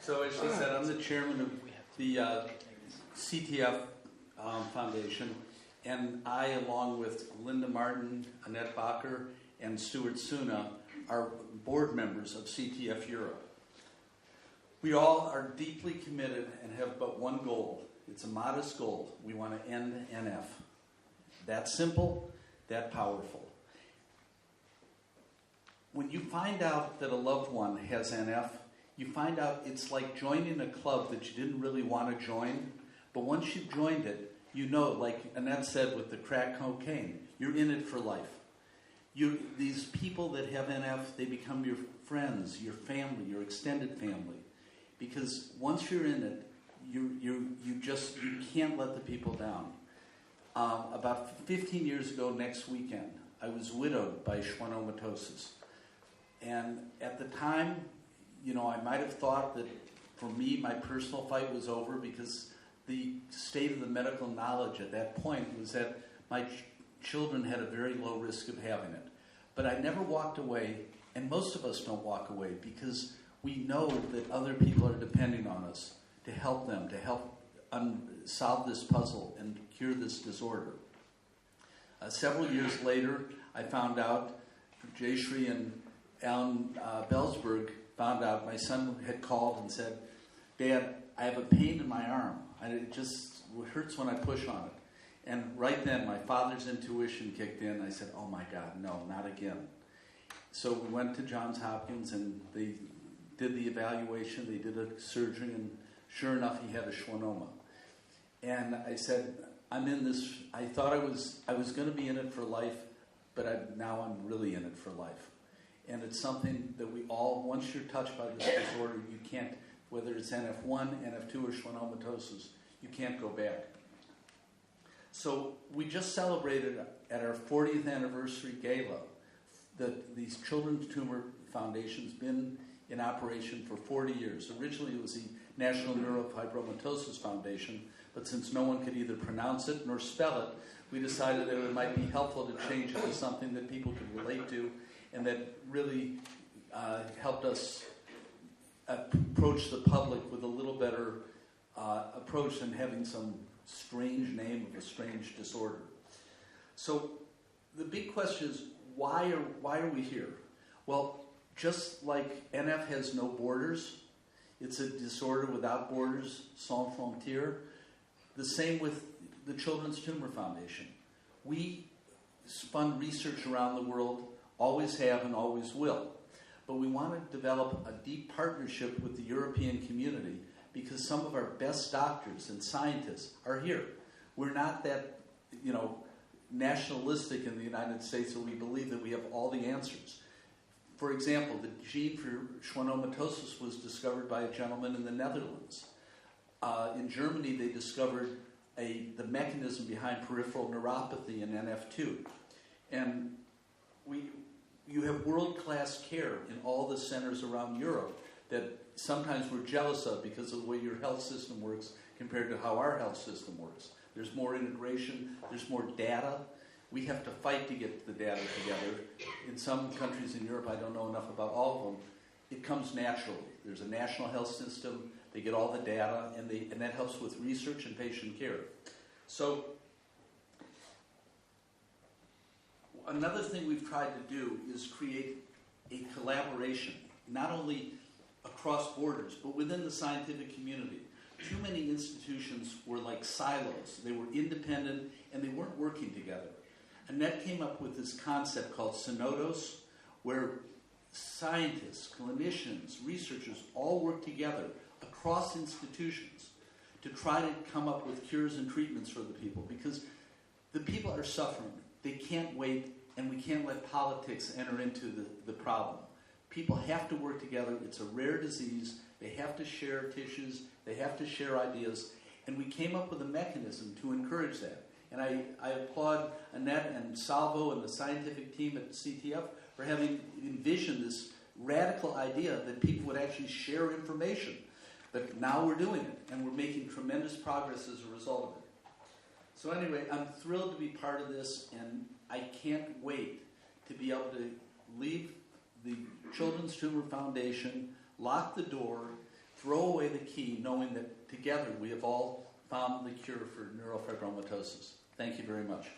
So as she said, I'm the chairman of the CTF Foundation, and I, along with Linda Martin, Annette Bacher, and Stuart Suna, are board members of CTF Europe. We all are deeply committed and have but one goal. It's a modest goal. We want to end NF. That simple, that powerful. When you find out that a loved one has NF, you find out it's like joining a club that you didn't really want to join, but once you've joined it, you know, like Annette said with the crack cocaine, you're in it for life. These people that have NF, they become your friends, your family, your extended family. Because once you're in it, you can't let the people down. About 15 years ago next weekend, I was widowed by schwannomatosis. And at the time, you know, I might have thought that for me, my personal fight was over because the state of the medical knowledge at that point was that my children had a very low risk of having it. But I never walked away, and most of us don't walk away because we know that other people are depending on us to help them, to help solve this puzzle and cure this disorder. Several years later, I found out, Jayshree and Alan Bellsberg found out, my son had called and said, "Dad, I have a pain in my arm. It hurts when I push on it." And right then, my father's intuition kicked in. I said, "Oh my God, no, not again." So we went to Johns Hopkins and they did the evaluation. They did a surgery, and sure enough, he had a schwannoma. And I said, "I'm in this." I thought I was going to be in it for life, but now I'm really in it for life. And it's something that we all, once you're touched by this disorder, you can't, whether it's NF1, NF2, or schwannomatosis, you can't go back. So we just celebrated at our 40th anniversary gala that these Children's Tumor Foundation's been in operation for 40 years. Originally it was the National Neurofibromatosis Foundation, but since no one could either pronounce it nor spell it, we decided that it might be helpful to change it to something that people could relate to and that really helped us approach the public with a little better approach than having some strange name of a strange disorder. So the big question is, why are we here? Well, just like NF has no borders, it's a disorder without borders, sans frontières. The same with the Children's Tumor Foundation. We fund research around the world, always have and always will. But we want to develop a deep partnership with the European community because some of our best doctors and scientists are here. We're not that, nationalistic in the United States that we believe that we have all the answers. For example, the gene for schwannomatosis was discovered by a gentleman in the Netherlands. In Germany, they discovered the mechanism behind peripheral neuropathy in NF2. And you have world-class care in all the centers around Europe that sometimes we're jealous of because of the way your health system works compared to how our health system works. There's more integration, there's more data. We have to fight to get the data together. In some countries in Europe, I don't know enough about all of them, it comes naturally. There's a national health system, they get all the data, and that helps with research and patient care. So, another thing we've tried to do is create a collaboration, not only across borders, but within the scientific community. Too many institutions were like silos. They were independent, and they weren't working together. Annette came up with this concept called synodos, where scientists, clinicians, researchers all work together across institutions to try to come up with cures and treatments for the people, because the people are suffering. They can't wait, and we can't let politics enter into the problem. People have to work together. It's a rare disease. They have to share tissues. They have to share ideas. And we came up with a mechanism to encourage that. And I applaud Annette and Salvo and the scientific team at CTF for having envisioned this radical idea that people would actually share information. But now we're doing it, and we're making tremendous progress as a result of it. So anyway, I'm thrilled to be part of this, and I can't wait to be able to leave the Children's Tumor Foundation, lock the door throw away the key knowing that together we have all found the cure for neurofibromatosis. Thank you very much.